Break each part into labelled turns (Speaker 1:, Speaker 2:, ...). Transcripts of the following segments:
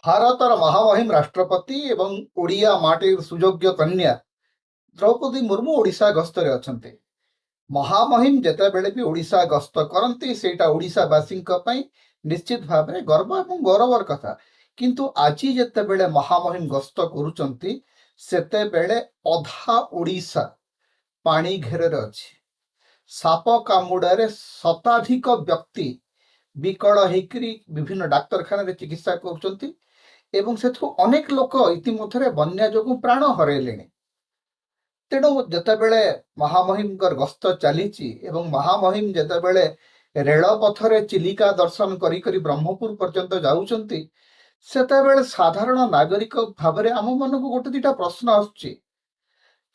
Speaker 1: ଭାରତର ମହାମହିମ ରାଷ୍ଟ୍ରପତି ଏବଂ ଓଡ଼ିଆ ମାଟିର ସୁଯୋଗ୍ୟ କନ୍ୟା ଦ୍ରୌପଦୀ ମୁର୍ମୁ ଓଡ଼ିଶା ଗସ୍ତରେ ଅଛନ୍ତି। ମହାମହିମ ଯେତେବେଳେ ବି ଓଡ଼ିଶା ଗସ୍ତ କରନ୍ତି ସେଇଟା ଓଡ଼ିଶାବାସୀଙ୍କ ପାଇଁ ନିଶ୍ଚିତ ଭାବରେ ଗର୍ବ ଏବଂ ଗୌରବର କଥା। କିନ୍ତୁ ଆଜି ଯେତେବେଳେ ମହାମହିମ ଗସ୍ତ କରୁଛନ୍ତି ସେତେବେଳେ ଅଧା ଓଡ଼ିଶା ପାଣି ଘେରରେ ଅଛି। ସାପ କାମୁଡ଼ାରେ ଶତାଧିକ ବ୍ୟକ୍ତି ବିକଳ ହେଇକରି ବିଭିନ୍ନ ଡାକ୍ତରଖାନାରେ ଚିକିତ୍ସା କରୁଛନ୍ତି ଏବଂ ସେଥିରୁ ଅନେକ ଲୋକ ଇତିମଧ୍ୟରେ ବନ୍ୟା ଯୋଗୁଁ ପ୍ରାଣ ହରାଇଲେଣି। ତେଣୁ ଯେତେବେଳେ ମହାମହିମଙ୍କର ଗସ୍ତ ଚାଲିଛି ଏବଂ ମହାମହିମ ଯେତେବେଳେ ରେଳପଥରେ ଚିଲିକା ଦର୍ଶନ କରି କରି ବ୍ରହ୍ମପୁର ପର୍ଯ୍ୟନ୍ତ ଯାଉଛନ୍ତି ସେତେବେଳେ ସାଧାରଣ ନାଗରିକ ଭାବରେ ଆମ ମନକୁ ଗୋଟେ ଦିଟା ପ୍ରଶ୍ନ ଆସୁଛି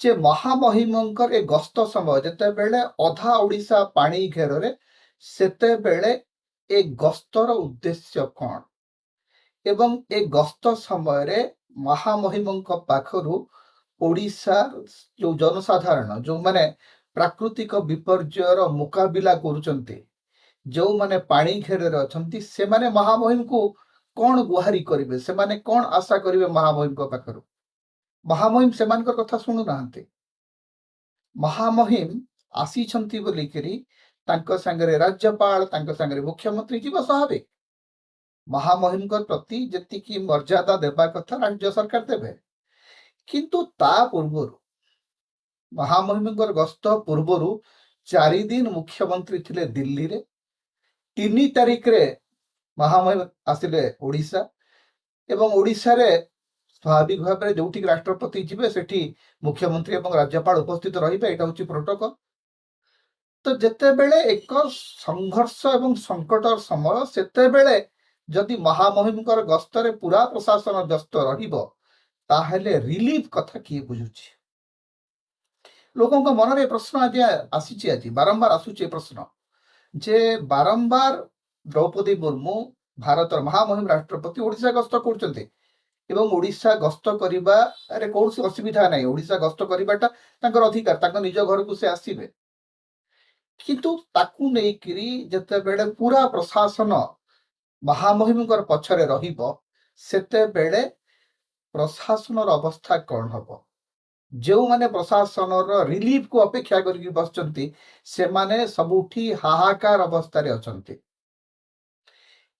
Speaker 1: ଯେ ମହାମହିମଙ୍କର ଏ ଗସ୍ତ ସମୟ ଯେତେବେଳେ ଅଧା ଓଡ଼ିଶା ପାଣି ଘେରରେ ସେତେବେଳେ ଏ ଗସ୍ତର ଉଦ୍ଦେଶ୍ୟ କ'ଣ ଏବଂ ଏ ଗସ୍ତ ସମୟରେ ମହାମହିମଙ୍କ ପାଖରୁ ଓଡ଼ିଶା ଯୋଉ ଜନସାଧାରଣ ଯୋଉମାନେ ପ୍ରାକୃତିକ ବିପର୍ଯ୍ୟୟର ମୁକାବିଲା କରୁଛନ୍ତି ଯେଉଁମାନେ ପାଣି ଘେରରେ ଅଛନ୍ତି ସେମାନେ ମହାମହିମକୁ କ'ଣ ଗୁହାରି କରିବେ, ସେମାନେ କ'ଣ ଆଶା କରିବେ ମହାମହିମଙ୍କ ପାଖରୁ? ମହାମହିମ ସେମାନଙ୍କର କଥା ଶୁଣୁନାହାନ୍ତି। ମହାମହିମ ଆସିଛନ୍ତି ବୋଲିକିରି ତାଙ୍କ ସାଙ୍ଗରେ ରାଜ୍ୟପାଳ ତାଙ୍କ ସାଙ୍ଗରେ ମୁଖ୍ୟମନ୍ତ୍ରୀ ଯିବା ସ୍ୱାଭାବିକ। ମହାମହିମଙ୍କ ପ୍ରତି ଯେତିକି ମର୍ଯ୍ୟାଦା ଦେବା କଥା ରାଜ୍ୟ ସରକାର ଦେବେ, କିନ୍ତୁ ତା ପୂର୍ବରୁ ମହାମହିମଙ୍କର ଗସ୍ତ ପୂର୍ବରୁ 4 ଦିନ ମୁଖ୍ୟମନ୍ତ୍ରୀ ଥିଲେ ଦିଲ୍ଲୀରେ। 3 ତାରିଖରେ ମହାମହିମ ଆସିଲେ ଓଡ଼ିଶା ଏବଂ ଓଡ଼ିଶାରେ ସ୍ୱାଭାବିକ ଭାବରେ ଯୋଉଠିକି ରାଷ୍ଟ୍ରପତି ଯିବେ ସେଠି ମୁଖ୍ୟମନ୍ତ୍ରୀ ଏବଂ ରାଜ୍ୟପାଳ ଉପସ୍ଥିତ ରହିବେ, ଏଇଟା ହଉଛି ପ୍ରୋଟୋକଲ। ତ ଯେତେବେଳେ ଏକ ସଂଘର୍ଷ ଏବଂ ସଙ୍କଟର ସମୟ ସେତେବେଳେ ଯଦି ମହାମହିମଙ୍କର ଗସ୍ତରେ ପୁରା ପ୍ରଶାସନ ବ୍ୟସ୍ତ ରହିବ ତାହେଲେ ରିଲିଫ କଥା କିଏ ବୁଝୁଛି? ଲୋକଙ୍କ ମନରେ ପ୍ରଶ୍ନ ଆଜି ଆସିଛି, ଆଜି ବାରମ୍ବାର ଆସୁଛି ଏ ପ୍ରଶ୍ନ ଯେ ବାରମ୍ବାର ଦ୍ରୌପଦୀ ମୁର୍ମୁ ଭାରତର ମହାମହିମ ରାଷ୍ଟ୍ରପତି ଓଡ଼ିଶା ଗସ୍ତ କରୁଛନ୍ତି ଏବଂ ଓଡ଼ିଶା ଗସ୍ତ କରିବାରେ କୌଣସି ଅସୁବିଧା ନାହିଁ। ଓଡ଼ିଶା ଗସ୍ତ କରିବାଟା ତାଙ୍କର ଅଧିକାର, ତାଙ୍କ ନିଜ ଘରକୁ ସେ ଆସିବେ। କିନ୍ତୁ ତାକୁ ନେଇକିରି ଯେତେବେଳେ ପୁରା ପ୍ରଶାସନ ମହାମହିମଙ୍କର ପଛରେ ରହିବ ସେତେବେଳେ ପ୍ରଶାସନର ଅବସ୍ଥା କ'ଣ ହବ? ଯେଉଁମାନେ ପ୍ରଶାସନର ରିଲିଫକୁ ଅପେକ୍ଷା କରିକି ବସିଛନ୍ତି ସେମାନେ ସବୁଠି ହାହାକାର ଅବସ୍ଥାରେ ଅଛନ୍ତି।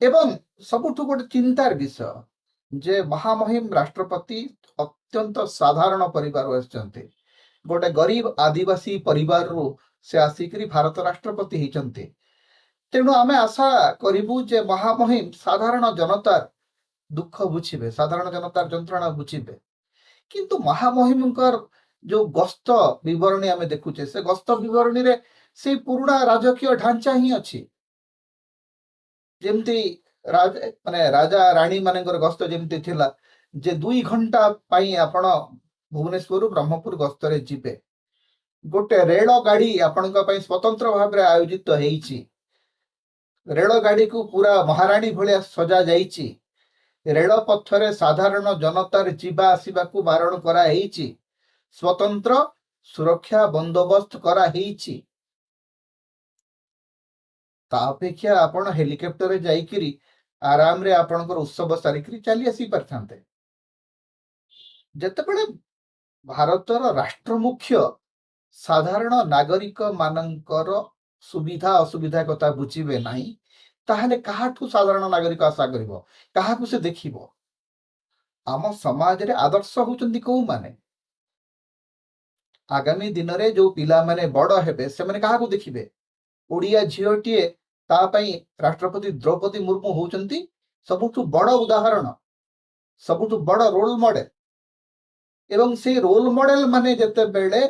Speaker 1: ଏବଂ ସବୁଠୁ ଗୋଟେ ଚିନ୍ତାର ବିଷୟ ଯେ ମହାମହିମ ରାଷ୍ଟ୍ରପତି ଅତ୍ୟନ୍ତ ସାଧାରଣ ପରିବାରରୁ ଆସିଛନ୍ତି। ଗୋଟେ ଗରିବ ଆଦିବାସୀ ପରିବାରରୁ ସେ ଆସିକରି ଭାରତ ରାଷ୍ଟ୍ରପତି ହେଇଛନ୍ତି। ତେଣୁ ଆମେ ଆଶା କରିବୁ ଯେ ମହାମହିମ ସାଧାରଣ ଜନତାର ଦୁଃଖ ବୁଝିବେ, ସାଧାରଣ ଜନତାର ଯନ୍ତ୍ରଣା ବୁଝିବେ। କିନ୍ତୁ ମହାମହିମଙ୍କର ଯୋଉ ଗସ୍ତ ବିବରଣୀ ଆମେ ଦେଖୁଛେ ସେ ଗସ୍ତ ବିବରଣୀରେ ସେଇ ପୁରୁଣା ରାଜକୀୟ ଢାଞ୍ଚା ହିଁ ଅଛି। ଯେମିତି ରାଜା ରାଣୀ ମାନଙ୍କର ଗସ୍ତ ଯେମିତି ଥିଲା ଯେ 2 ଘଣ୍ଟା ପାଇଁ ଆପଣ ଭୁବନେଶ୍ୱରରୁ ବ୍ରହ୍ମପୁର ଗସ୍ତରେ ଯିବେ। ଗୋଟେ ରେଳ ଗାଡି ଆପଣଙ୍କ ପାଇଁ ସ୍ୱତନ୍ତ୍ର ଭାବରେ ଆୟୋଜିତ ହେଇଛି। ରେଳ ଗାଡିକୁ ପୁରା ମହାରାଣୀ ଭଳିଆ ସଜା ଯାଇଛି। ରେଳ ପଥରେ ସାଧାରଣ ଜନତାର ଯିବା ଆସିବାକୁ ବାରଣ କରାହେଇଛି। ସ୍ୱତନ୍ତ୍ର ସୁରକ୍ଷା ବନ୍ଦୋବସ୍ତ କରାହେଇଛି। ତା ଅପେକ୍ଷା ଆପଣ ହେଲିକପ୍ଟରରେ ଯାଇକିରି ଆରାମରେ ଆପଣଙ୍କର ଉତ୍ସବ ସାରିକିରି ଚାଲି ଆସି ପାରିଥାନ୍ତେ। ଯେତେବେଳେ ଭାରତର ରାଷ୍ଟ୍ର ମୁଖ୍ୟ ସାଧାରଣ ନାଗରିକ ମାନଙ୍କର ସୁବିଧା ଅସୁବିଧା କଥା ବୁଝିବେ ନାହିଁ ତାହେଲେ କାହାଠୁ ସାଧାରଣ ନାଗରିକ ଆଶା କରିବ? କାହାକୁ ସେ ଦେଖିବ? ଆମ ସମାଜରେ ଆଦର୍ଶ ହଉଛନ୍ତି କୋଉମାନେ? ଆଗାମୀ ଦିନରେ ଯୋଉ ପିଲାମାନେ ବଡ ହେବେ ସେମାନେ କାହାକୁ ଦେଖିବେ? ଓଡ଼ିଆ ଝିଅଟିଏ ତା ପାଇଁ ରାଷ୍ଟ୍ରପତି ଦ୍ରୌପଦୀ ମୁର୍ମୁ ହଉଛନ୍ତି ସବୁଠୁ ବଡ ଉଦାହରଣ, ସବୁଠୁ ବଡ ରୋଲ ମଡେଲ। ଏବଂ ସେଇ ରୋଲ ମଡେଲ ମାନେ ଯେତେବେଳେ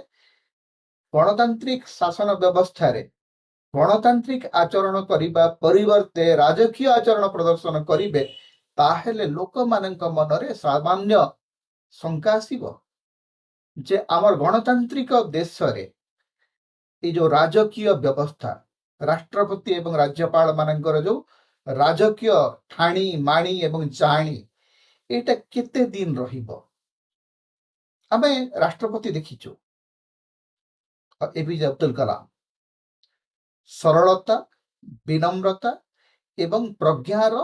Speaker 1: ଗଣତାନ୍ତ୍ରିକ ଶାସନ ବ୍ୟବସ୍ଥାରେ ଗଣତାନ୍ତ୍ରିକ ଆଚରଣ କରିବା ପରିବର୍ତ୍ତେ ରାଜକୀୟ ଆଚରଣ ପ୍ରଦର୍ଶନ କରିବେ ତାହେଲେ ଲୋକମାନଙ୍କ ମନରେ ସାମାନ୍ୟ ଶଙ୍କା ଆସିବ ଯେ ଆମର ଗଣତାନ୍ତ୍ରିକ ଦେଶରେ ଏଇ ଯୋଉ ରାଜକୀୟ ବ୍ୟବସ୍ଥା ରାଷ୍ଟ୍ରପତି ଏବଂ ରାଜ୍ୟପାଳ ମାନଙ୍କର ଯୋଉ ରାଜକୀୟ ଠାଣି ମାଣି ଏବଂ ଚାଣି ଏଇଟା କେତେ ଦିନ ରହିବ? ଆମେ ରାଷ୍ଟ୍ରପତି ଦେଖିଛୁ ଏପିଜେ ଅବଦୁଲ କଲାମ, ସରଳତା, ବିନମ୍ରତା ଏବଂ ପ୍ରଜ୍ଞାର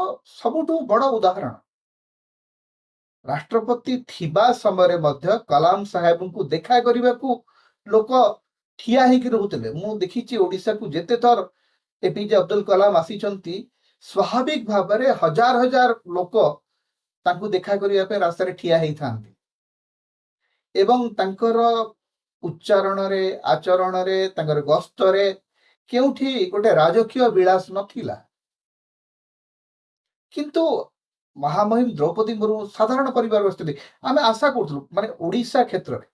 Speaker 1: ସବୁଠୁ ବଡ଼ ଉଦାହରଣ। ରାଷ୍ଟ୍ରପତି ଥିବା ସମୟରେ ମଧ୍ୟ କଲାମ ସାହେବଙ୍କୁ ଦେଖା କରିବାକୁ ଲୋକ ଠିଆ ହେଇକି ରହୁଥିଲେ। ମୁଁ ଦେଖିଛି ଓଡ଼ିଶାକୁ ଯେତେ ଥର ଏପିଜେ ଅବଦୁଲ କଲାମ ଆସିଛନ୍ତି, ସ୍ୱାଭାବିକ ଭାବରେ ହଜାର ହଜାର ଲୋକ ତାଙ୍କୁ ଦେଖା କରିବା ପାଇଁ ରାସ୍ତାରେ ଠିଆ ହେଇଥାନ୍ତି ଏବଂ ତାଙ୍କର ଉଚ୍ଚାରଣରେ, ଆଚରଣରେ, ତାଙ୍କର ଗସ୍ତରେ କେଉଁଠି ଗୋଟେ ରାଜକୀୟ ବିଳାସ ନଥିଲା। କିନ୍ତୁ ମହାମହିମ ଦ୍ରୌପଦୀ ମୁର୍ମୁ ସାଧାରଣ ପରିବାରରୁ ଆସିଥିଲେ। ଆମେ ଆଶା କରୁଥିଲୁ, ମାନେ ଓଡ଼ିଶା କ୍ଷେତ୍ରରେ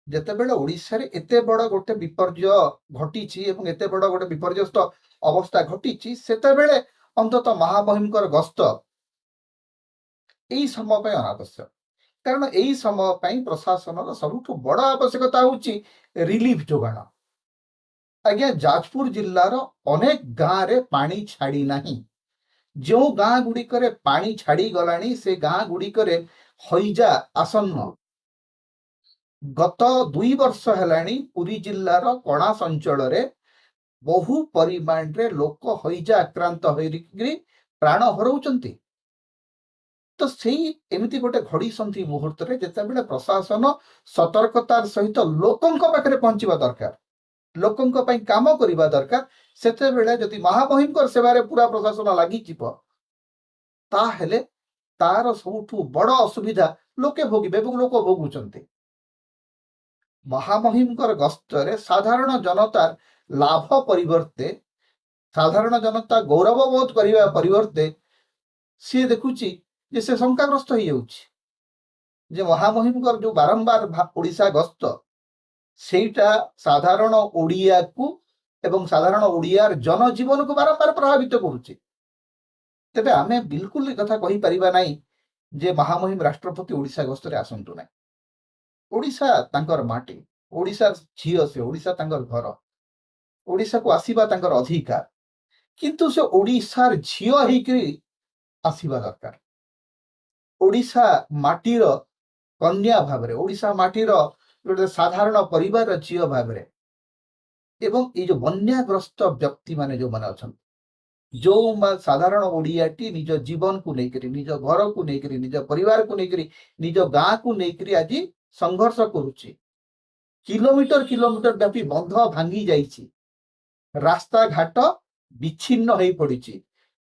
Speaker 1: ଯେତେବେଳେ ଓଡ଼ିଶାରେ ଏତେ ବଡ଼ ଗୋଟେ ବିପର୍ଯ୍ୟୟ ଘଟିଛି ଏବଂ ଏତେ ବଡ଼ ଗୋଟେ ବିପର୍ଯ୍ୟସ୍ତ ଅବସ୍ଥା ଘଟିଛି, ସେତେବେଳେ ଅନ୍ତତଃ ମହାମହିମଙ୍କର ଗସ୍ତ ଏଇ ସମୟ ପାଇଁ ଅନାବଶ୍ୟକ। କାରଣ ଏଇ ସମୟ ପାଇଁ ପ୍ରଶାସନର ସବୁଠୁ ବଡ଼ ଆବଶ୍ୟକତା ହେଉଛି ରିଲିଫ ଯୋଗାଣ। ଆଜ୍ଞା, ଯାଜପୁର ଜିଲ୍ଲାର ଅନେକ ଗାଁରେ ପାଣି ଛାଡ଼ି ନାହିଁ। ଯେଉଁ ଗାଁ ଗୁଡ଼ିକରେ ପାଣି ଛାଡ଼ି ଗଲାଣି, ସେ ଗାଁ ଗୁଡ଼ିକରେ ହଇଜା ଆସନ୍ନ। ଗତ 2 ବର୍ଷ ହେଲାଣି ପୁରୀ ଜିଲ୍ଲାର କଣାସ ଅଞ୍ଚଳରେ ବହୁ ପରିମାଣରେ ଲୋକ ହଇଜା ଆକ୍ରାନ୍ତ ହୋଇକରି ପ୍ରାଣ ହରାଉଛନ୍ତି। ତ ସେଇ ଏମିତି ଗୋଟେ ଘଡ଼ିସନ୍ଧି ମୁହୂର୍ତ୍ତରେ ଯେତେବେଳେ ପ୍ରଶାସନ ସତର୍କତାର ସହିତ ଲୋକଙ୍କ ପାଖରେ ପହଞ୍ଚିବା ଦରକାର, ଲୋକଙ୍କ ପାଇଁ କାମ କରିବା ଦରକାର, ସେତେବେଳେ ଯଦି ମହାମହିମଙ୍କର ସେବାରେ ପୁରା ପ୍ରଶାସନ ଲାଗିଯିବ, ତାହେଲେ ତାର ସବୁଠୁ ବଡ଼ ଅସୁବିଧା ଲୋକେ ଭୋଗିବେ ଏବଂ ଲୋକ ଭୋଗୁଛନ୍ତି। ମହାମହିମଙ୍କର ଗସ୍ତରେ ସାଧାରଣ ଜନତା ଲାଭ ପରିବର୍ତ୍ତେ, ସାଧାରଣ ଜନତା ଗୌରବ ବୋଧ କରିବା ପରିବର୍ତ୍ତେ ସିଏ ଦେଖୁଛି ଯେ ସେ ଶଙ୍କାଗ୍ରସ୍ତ ହେଇଯାଉଛି ଯେ ମହାମହିମଙ୍କର ଯୋଉ ବାରମ୍ବାର ଓଡ଼ିଶା ଗସ୍ତ, ସେଇଟା ସାଧାରଣ ଓଡ଼ିଆକୁ ଏବଂ ସାଧାରଣ ଓଡ଼ିଆର ଜନଜୀବନକୁ ବାରମ୍ବାର ପ୍ରଭାବିତ କରୁଛି। ତେବେ ଆମେ ବିଲକୁଲ ଏ କଥା କହିପାରିବା ନାହିଁ ଯେ ମହାମହିମ ରାଷ୍ଟ୍ରପତି ଓଡ଼ିଶା ଗସ୍ତରେ ଆସନ୍ତୁ ନାହିଁ। ଓଡ଼ିଶା ତାଙ୍କର ମାଟି, ଓଡ଼ିଶାର ଝିଅ ସେ, ଓଡ଼ିଶା ତାଙ୍କର ଘର, ଓଡ଼ିଶାକୁ ଆସିବା ତାଙ୍କର ଅଧିକାର। କିନ୍ତୁ ସେ ଓଡ଼ିଶାର ଝିଅ ହେଇକରି ଆସିବା ଦରକାର। ଓଡ଼ିଶା ମାଟିର କନ୍ୟା ଭାବରେ, ଓଡ଼ିଶା ମାଟିର ଗୋଟେ ସାଧାରଣ ପରିବାରର ଝିଅ ଭାବରେ ଏବଂ ଏଇ ଯୋଉ ବନ୍ୟାଗ୍ରସ୍ତ ବ୍ୟକ୍ତିମାନେ ଯୋଉମାନେ ଅଛନ୍ତି, ଯୋଉ ସାଧାରଣ ଓଡ଼ିଆଟି ନିଜ ଜୀବନକୁ ନେଇକରି, ନିଜ ଘରକୁ ନେଇକରି, ନିଜ ପରିବାରକୁ ନେଇକରି, ନିଜ ଗାଁକୁ ନେଇକରି ଆଜି ସଂଘର୍ଷ କରୁଛି। କିଲୋମିଟର କିଲୋମିଟର ବ୍ୟାପୀ ବନ୍ଧ ଭାଙ୍ଗି ଯାଇଛି, ରାସ୍ତାଘାଟ ବିଚ୍ଛିନ୍ନ ହେଇ ପଡ଼ିଛି,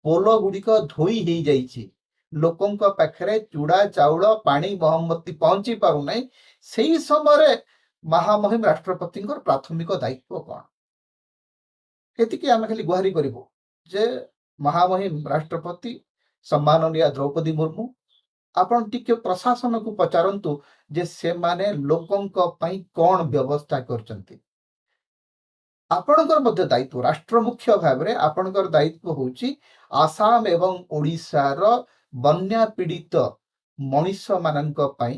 Speaker 1: ପୋଲ ଗୁଡ଼ିକ ଧୋଇ ହେଇଯାଇଛି, ଲୋକଙ୍କ ପାଖରେ ଚୁଡ଼ା ଚାଉଳ ପାଣି ମହମବତୀ ପହଞ୍ଚି ପାରୁନାହିଁ। ସେଇ ସମୟରେ ମହାମହିମ ରାଷ୍ଟ୍ରପତିଙ୍କର ପ୍ରାଥମିକ ଦାୟିତ୍ୱ କ'ଣ? ଏତିକି ଆମେ ଖାଲି ଗୁହାରି କରିବୁ ଯେ ମହାମହିମ ରାଷ୍ଟ୍ରପତି ସମ୍ମାନନୀୟ ଦ୍ରୌପଦୀ ମୁର୍ମୁ, ଆପଣ ଟିକେ ପ୍ରଶାସନକୁ ପଚାରନ୍ତୁ ଯେ ସେମାନେ ଲୋକଙ୍କ ପାଇଁ କ'ଣ ବ୍ୟବସ୍ଥା କରିଛନ୍ତି। ଆପଣଙ୍କର ମଧ୍ୟ ଦାୟିତ୍ୱ, ରାଷ୍ଟ୍ର ମୁଖ୍ୟ ଭାବରେ ଆପଣଙ୍କର ଦାୟିତ୍ୱ ହେଉଛି ଆସାମ ଏବଂ ଓଡ଼ିଶାର ବନ୍ୟା ପୀଡ଼ିତ ମଣିଷମାନଙ୍କ ପାଇଁ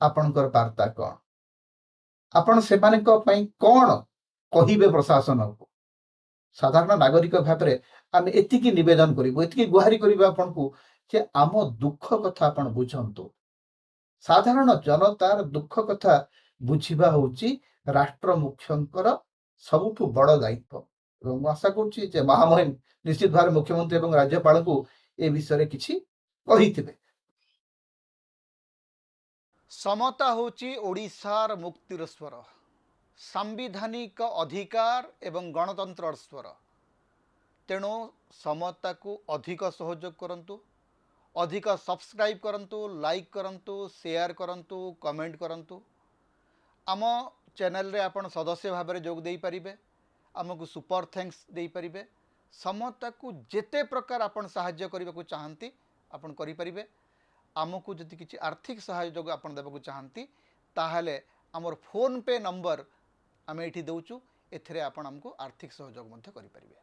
Speaker 1: ଆପଣଙ୍କର ବାର୍ତ୍ତା କ'ଣ? ଆପଣ ସେମାନଙ୍କ ପାଇଁ କ'ଣ କହିବେ ପ୍ରଶାସନକୁ? ସାଧାରଣ ନାଗରିକ ଭାବରେ ଆମେ ଏତିକି ନିବେଦନ କରିବୁ, ଏତିକି ଗୁହାରି କରିବୁ ଆପଣଙ୍କୁ ଯେ ଆମ ଦୁଃଖ କଥା ଆପଣ ବୁଝନ୍ତୁ। ସାଧାରଣ ଜନତାର ଦୁଃଖ କଥା ବୁଝିବା ହେଉଛି ରାଷ୍ଟ୍ର ମୁଖ୍ୟଙ୍କର ସବୁଠୁ ବଡ଼ ଦାୟିତ୍ୱ। ଏବଂ ମୁଁ ଆଶା କରୁଛି ଯେ ମହାମହିମ ନିଶ୍ଚିତ ଭାବରେ ମୁଖ୍ୟମନ୍ତ୍ରୀ ଏବଂ ରାଜ୍ୟପାଳଙ୍କୁ ଏ ବିଷୟରେ କିଛି କହିଥିବେ।
Speaker 2: ସମତା ହେଉଛି ଓଡ଼ିଶାର ମୁକ୍ତିର ସ୍ୱର, ସାମ୍ବିଧାନିକ ଅଧିକାର ଏବଂ ଗଣତନ୍ତ୍ରର ସ୍ୱର। ତେଣୁ ସମତାକୁ ଅଧିକ ସହଯୋଗ କରନ୍ତୁ, ଅଧିକ ସବସ୍କ୍ରାଇବ୍ କରନ୍ତୁ, ଲାଇକ୍ କରନ୍ତୁ, ସେୟାର କରନ୍ତୁ, କମେଣ୍ଟ କରନ୍ତୁ। ଆମ ଚ୍ୟାନେଲରେ ଆପଣ ସଦସ୍ୟ ଭାବରେ ଯୋଗ ଦେଇପାରିବେ, ଆମକୁ ସୁପର ଥ୍ୟାଙ୍କ୍ସ ଦେଇପାରିବେ। ସମତାକୁ ଯେତେ ପ୍ରକାର ଆପଣ ସାହାଯ୍ୟ କରିବାକୁ ଚାହାନ୍ତି ଆପଣ କରିପାରିବେ। ଆମକୁ ଯଦି କିଛି ଆର୍ଥିକ ସହଯୋଗ ଆପଣ ଦେବାକୁ ଚାହାନ୍ତି ତାହେଲେ ଆମର ଫୋନ୍ ପେ ନମ୍ବର ଆମେ ଏଠି ଦେଉଛୁ, ଏଥିରେ ଆପଣ ଆମକୁ ଆର୍ଥିକ ସହଯୋଗ ମଧ୍ୟ କରିପାରିବେ।